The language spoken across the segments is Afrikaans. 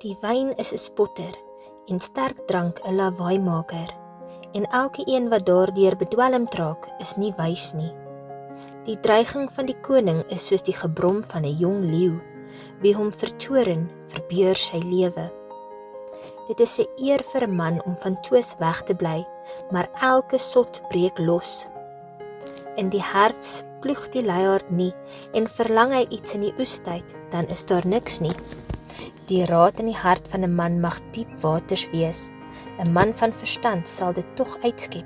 Die wyn is 'n spotter en sterk drank 'n lawaaimaker, en elke een wat daardeur bedwelmd raak, is nie wys nie. Die dreiging van die koning is soos die gebrom van 'n jong leeu, wie hom vertoren, verbeur sy lewe. Dit is 'n eer vir 'n man om van twis weg te bly, maar elke sot breek los. In die herfs ploeg die luiaard nie, en verlang hy iets in die oestyd, dan is daar niks nie. Die raad in die hart van 'n man mag diep waters wees, 'n man van verstand sal dit tog uitskep.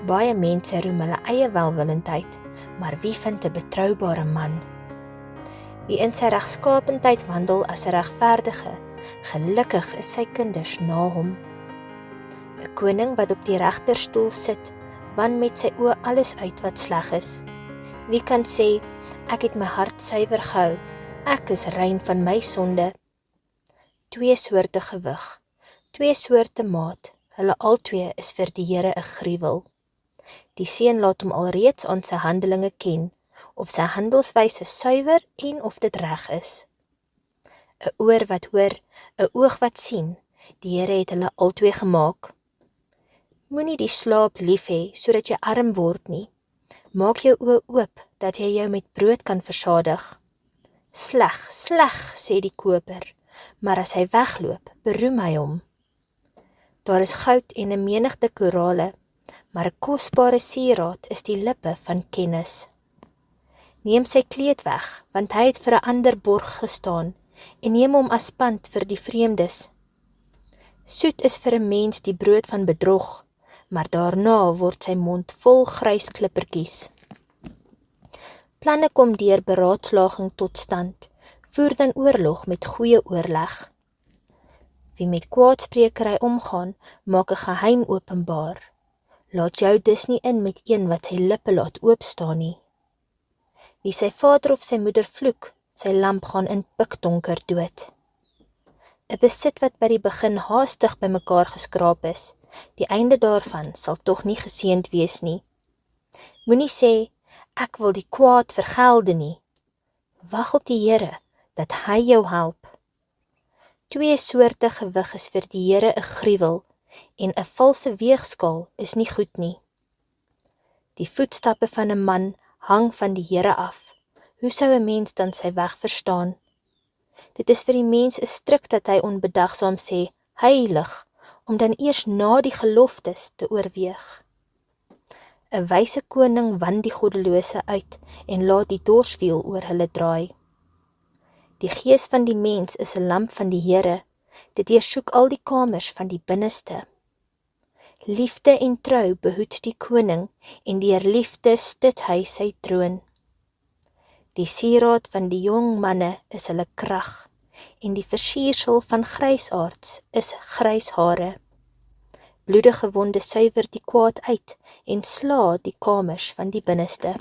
Baie mense roem hulle eie welwillendheid, maar wie vind 'n betroubare man? Wie in sy regskapendheid wandel as 'n regverdige, gelukkig is sy kinders na hom. 'n Koning wat op die regterstoel sit, wan met sy oë alles uit wat sleg is. Wie kan sê, ek het my hart suiwer gehou, ek is rein van my sonde? 2 soorte gewig, 2 soorte maat, hulle albei is vir die Here 'n gruwel. Die seun laat hom alreeds aan sy handelinge ken, of sy handelswyse suiwer en of dit reg is. 'n oor wat hoor, 'n oog wat sien, die Here het hulle albei gemaak. Moenie die slaap lief hê, sodat jy arm word nie. Maak jou oë oop, dat jy jou met brood kan versadig. Sleg, sleg, sê die koper, maar as hy wegloop, beroem hy hom. Daar is goud en 'n menigte korale, maar 'n kosbare sieraad is die lippe van kennis. Neem sy kleed weg, want hy het vir 'n ander borg gestaan, en neem hom as pand vir die vreemdes. Soet is vir 'n mens die brood van bedrog, maar daarna word sy mond vol grys klippertjies. Planne kom deur beraadslaging tot stand, voer dan oorlog met goeie oorleg. Wie met kwaadsprekery omgaan, maak 'n geheim openbaar. Laat jou dus nie in met een wat sy lippe laat oopstaan nie. Wie sy vader of sy moeder vloek, sy lamp gaan in pikdonker dood. 'n Besit wat by die begin haastig bymekaar geskraap is, die einde daarvan sal tog nie geseënd wees nie. Moenie sê, ek wil die kwaad vergelde nie. Wag op die Here, dat hy jou help. 2 soorte gewig is vir die Here 'n gruwel, en 'n valse weegskaal is nie goed nie. Die voetstappe van 'n man hang van die Here af. Hoe sou 'n mens dan sy weg verstaan? Dit is vir die mens 'n stryk dat hy onbedagsaam sê, heilig, om dan eers na die geloftes te oorweeg. 'n Wyse koning wan die goddelose uit en laat die dorswiel oor hulle draai. Die gees van die mens is 'n lamp van die Here, dit deursoek al die kamers van die binneste. Liefde en trou behoed die koning, en deur liefde stit hy sy troon. Die sieraad van die jong manne is hulle krag, en die versiersel van grysaards is grys hare. Bloedige wonde suiwer die kwaad uit, en sla die kamers van die binneste.